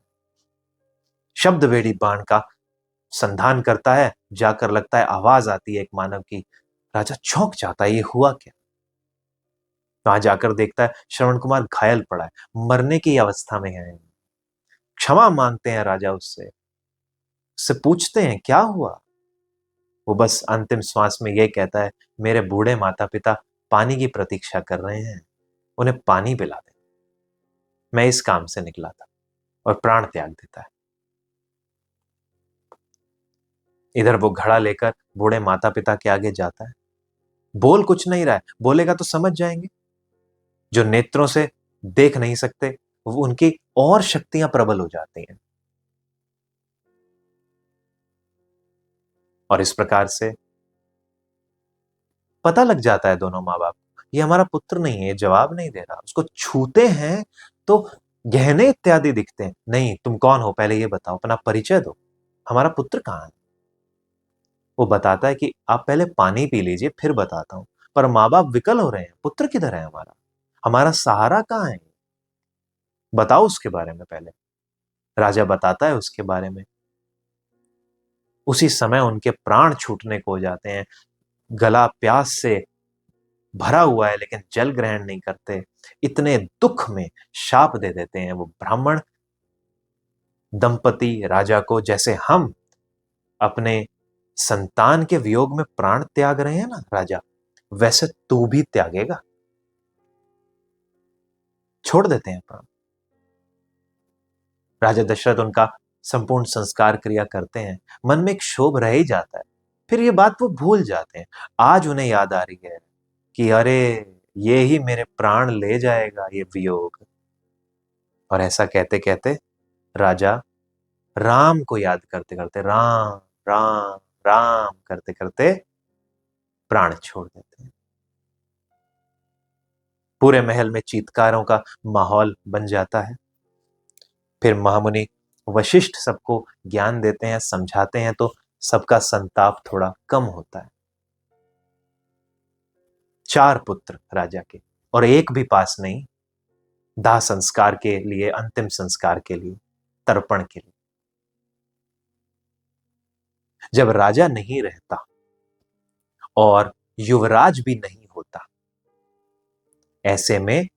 शब्द वेड़ी बाण का संधान करता है, जाकर लगता है आवाज आती है एक मानव की। राजा चौंक जाता है, ये हुआ क्या। वहां जाकर देखता है श्रवण कुमार घायल पड़ा है, मरने की अवस्था में है। क्षमा मांगते हैं राजा उससे पूछते हैं क्या हुआ। वो बस अंतिम श्वास में ये कहता है मेरे बूढ़े माता पिता पानी की प्रतीक्षा कर रहे हैं, उन्हें पानी पिला दे। मैं इस काम से निकला था, और प्राण त्याग देता है। इधर वो घड़ा लेकर बूढ़े माता पिता के आगे जाता है, बोल कुछ नहीं रहा है, बोलेगा तो समझ जाएंगे। जो नेत्रों से देख नहीं सकते वो उनकी और शक्तियां प्रबल हो जाती हैं। और इस प्रकार से पता लग जाता है दोनों माँ बाप को, ये हमारा पुत्र नहीं है, ये जवाब नहीं दे रहा। उसको छूते हैं तो गहने इत्यादि दिखते हैं। नहीं, तुम कौन हो, पहले ये बताओ, अपना परिचय दो, हमारा पुत्र कहाँ है। वो बताता है कि आप पहले पानी पी लीजिए, फिर बताता हूं। पर माँ बाप विकल हो रहे हैं, पुत्र किधर है हमारा, हमारा सहारा कहाँ है, बताओ उसके बारे में पहले। राजा बताता है उसके बारे में। उसी समय उनके प्राण छूटने को हो जाते हैं। गला प्यास से भरा हुआ है लेकिन जल ग्रहण नहीं करते। इतने दुख में शाप दे देते हैं वो ब्राह्मण दंपति राजा को, जैसे हम अपने संतान के वियोग में प्राण त्याग रहे हैं ना राजा, वैसे तू भी त्यागेगा। छोड़ देते हैं प्राण। राजा दशरथ उनका संपूर्ण संस्कार क्रिया करते हैं। मन में एक क्षोभ रह ही जाता है, फिर ये बात वो भूल जाते हैं। आज उन्हें याद आ रही है कि अरे, ये ही मेरे प्राण ले जाएगा, ये वियोग। और ऐसा कहते कहते राजा राम को याद करते करते, राम राम राम करते करते प्राण छोड़ देते हैं। पूरे महल में चीत्कारों का माहौल बन जाता है। फिर महामुनि वशिष्ठ सबको ज्ञान देते हैं, समझाते हैं, तो सबका संताप थोड़ा कम होता है। 4 पुत्र राजा के, और एक भी पास नहीं दाह संस्कार के लिए, अंतिम संस्कार के लिए, तर्पण के लिए। जब राजा नहीं रहता और युवराज भी नहीं होता, ऐसे में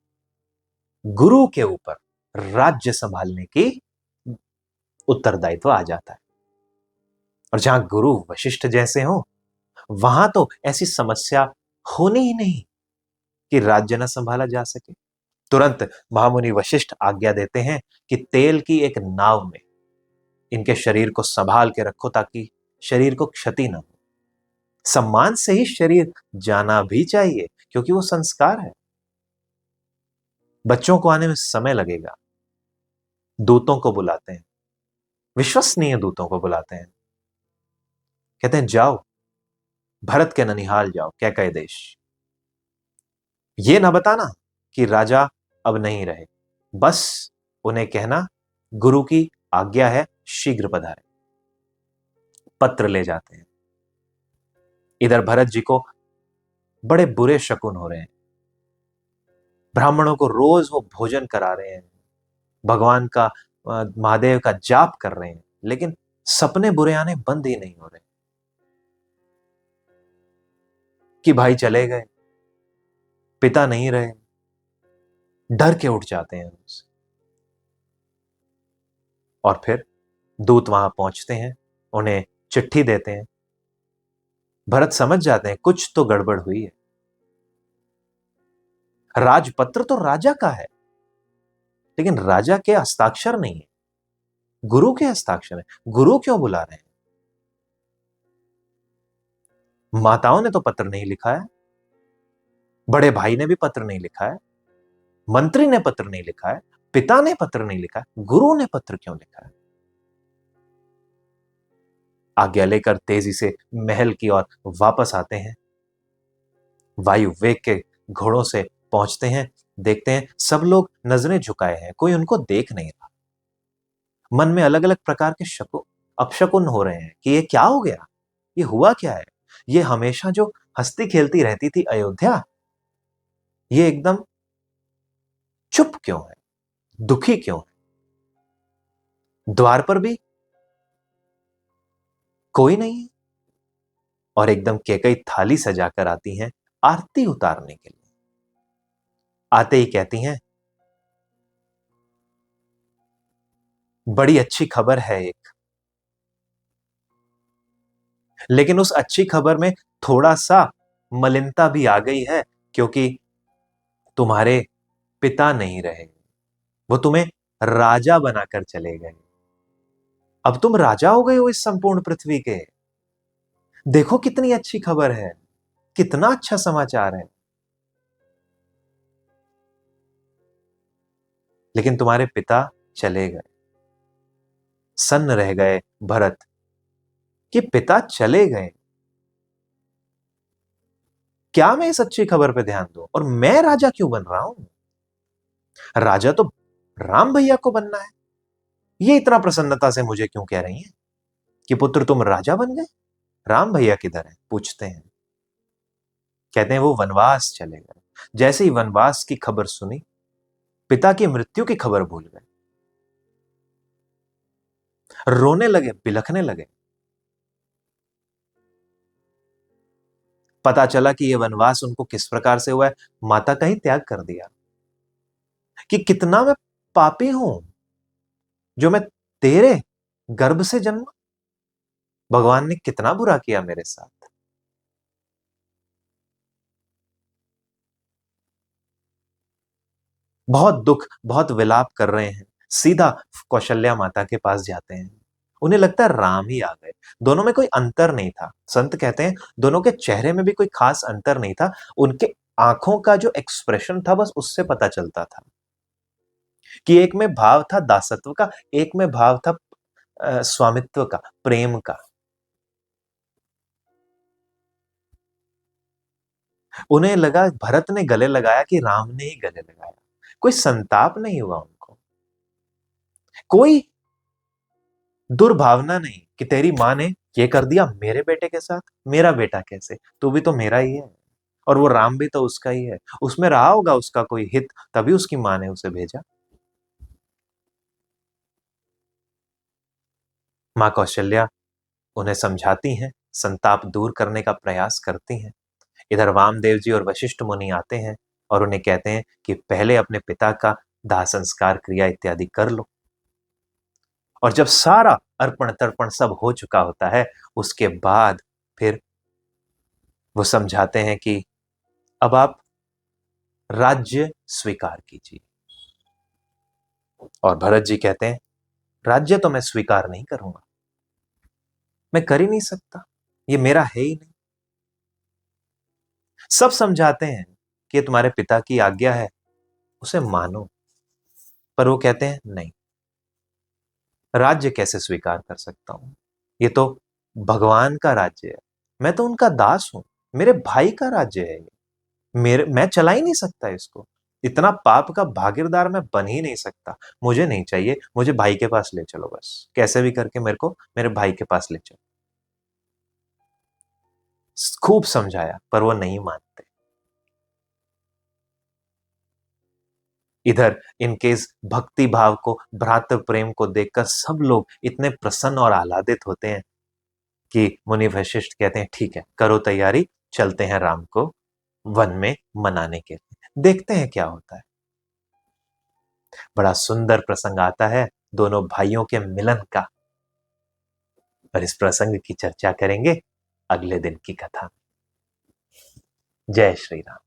गुरु के ऊपर राज्य संभालने की उत्तरदायित्व आ जाता है। और जहां गुरु वशिष्ठ जैसे हो, वहां तो ऐसी समस्या होनी ही नहीं कि राज्य न संभाला जा सके। तुरंत महामुनि वशिष्ठ आज्ञा देते हैं कि तेल की एक नाव में इनके शरीर को संभाल के रखो, ताकि शरीर को क्षति न हो। सम्मान से ही शरीर जाना भी चाहिए, क्योंकि वो संस्कार है। बच्चों को आने में समय लगेगा। दूतों को बुलाते हैं, विश्वसनीय दूतों को बुलाते हैं। कहते हैं जाओ, भरत के ननिहाल जाओ, कैकय देश। ये ना बताना कि राजा अब नहीं रहे, बस उन्हें कहना गुरु की आज्ञा है, शीघ्र पधारे। पत्र ले जाते हैं। इधर भरत जी को बड़े बुरे शकुन हो रहे हैं। ब्राह्मणों को रोज वो भोजन करा रहे हैं, भगवान का महादेव का जाप कर रहे हैं, लेकिन सपने बुरे आने बंद ही नहीं हो रहे कि भाई चले गए, पिता नहीं रहे। डर के उठ जाते हैं उनसे। और फिर दूत वहां पहुंचते हैं, उन्हें चिट्ठी देते हैं। भरत समझ जाते हैं कुछ तो गड़बड़ हुई है। राजपत्र तो राजा का है, लेकिन राजा के हस्ताक्षर नहीं है, गुरु के हस्ताक्षर है। गुरु क्यों बुला रहे हैं? माताओं ने तो पत्र नहीं लिखा है, बड़े भाई ने भी पत्र नहीं लिखा है, मंत्री ने पत्र नहीं लिखा है, पिता ने पत्र नहीं लिखा है, गुरु ने पत्र क्यों लिखा है? आज्ञा लेकर तेजी से महल की ओर वापस आते हैं। वायु वेग के घोड़ों से पहुंचते हैं, देखते हैं सब लोग नजरें झुकाए हैं, कोई उनको देख नहीं रहा। मन में अलग अलग प्रकार के अपशकुन हो रहे हैं कि ये क्या हो गया, ये हुआ क्या है। ये हमेशा जो हंसती खेलती रहती थी अयोध्या, ये एकदम चुप क्यों है, दुखी क्यों है। द्वार पर भी कोई नहीं है, और एकदम कैकई थाली सजाकर आती हैं आरती उतारने के लिए। आते ही कहती हैं, बड़ी अच्छी खबर है एक, लेकिन उस अच्छी खबर में थोड़ा सा मलिनता भी आ गई है, क्योंकि तुम्हारे पिता नहीं रहे, वो तुम्हें राजा बनाकर चले गए। अब तुम राजा हो गए हो इस संपूर्ण पृथ्वी के। देखो कितनी अच्छी खबर है, कितना अच्छा समाचार है। लेकिन तुम्हारे पिता चले गए। सन्न रह गए भरत कि पिता चले गए, क्या मैं इस अच्छी खबर पे ध्यान दूं? और मैं राजा क्यों बन रहा हूं? राजा तो राम भैया को बनना है। ये इतना प्रसन्नता से मुझे क्यों कह रही हैं कि पुत्र तुम राजा बन गए? राम भैया किधर है? पूछते हैं। कहते हैं वो वनवास चले गए। जैसे ही वनवास की खबर सुनी, पिता की मृत्यु की खबर भूल गए, रोने लगे, बिलखने लगे। पता चला कि यह वनवास उनको किस प्रकार से हुआ है। माता का ही त्याग कर दिया। कि कितना मैं पापी हूं जो मैं तेरे गर्भ से जन्मा। भगवान ने कितना बुरा किया मेरे साथ। बहुत दुख, बहुत विलाप कर रहे हैं। सीधा कौशल्या माता के पास जाते हैं। उन्हें लगता है राम ही आ गए। दोनों में कोई अंतर नहीं था। संत कहते हैं दोनों के चेहरे में भी कोई खास अंतर नहीं था। उनके आंखों का जो एक्सप्रेशन था, बस उससे पता चलता था कि एक में भाव था दासत्व का, एक में भाव था स्वामित्व का, प्रेम का। उन्हें लगा, भरत ने गले लगाया कि राम ने ही गले लगाया। कोई संताप नहीं हुआ उनको, कोई दुर्भावना नहीं कि तेरी मां ने ये कर दिया मेरे बेटे के साथ, मेरा बेटा कैसे, तू भी तो मेरा ही है। और वो राम भी तो उसका ही है। उसमें रहा होगा उसका कोई हित, तभी उसकी मां ने उसे भेजा। मां कौशल्या उन्हें समझाती हैं, संताप दूर करने का प्रयास करती हैं। इधर वामदेव जी और वशिष्ठ मुनि आते हैं और उन्हें कहते हैं कि पहले अपने पिता का दाह संस्कार क्रिया इत्यादि कर लो। और जब सारा अर्पण तर्पण सब हो चुका होता है, उसके बाद फिर वो समझाते हैं कि अब आप राज्य स्वीकार कीजिए। और भरत जी कहते हैं राज्य तो मैं स्वीकार नहीं करूंगा, मैं कर ही नहीं सकता, ये मेरा है ही नहीं। सब समझाते हैं कि ये तुम्हारे पिता की आज्ञा है, उसे मानो। पर वो कहते हैं नहीं, राज्य कैसे स्वीकार कर सकता हूं? ये तो भगवान का राज्य है, मैं तो उनका दास हूं, मेरे भाई का राज्य है ये। मेरे मैं चला ही नहीं सकता इसको। इतना पाप का भागीदार मैं बन ही नहीं सकता। मुझे नहीं चाहिए, मुझे भाई के पास ले चलो बस। कैसे भी करके मेरे को मेरे भाई के पास ले चलो। खूब समझाया पर वो नहीं मानते। इधर इनके इस भक्ति भाव को, भ्रातृ प्रेम को देखकर सब लोग इतने प्रसन्न और आह्लादित होते हैं कि मुनि वशिष्ठ कहते हैं ठीक है, करो तैयारी, चलते हैं राम को वन में मनाने के लिए, देखते हैं क्या होता है। बड़ा सुंदर प्रसंग आता है दोनों भाइयों के मिलन का। और इस प्रसंग की चर्चा करेंगे अगले दिन की कथा। जय श्री राम।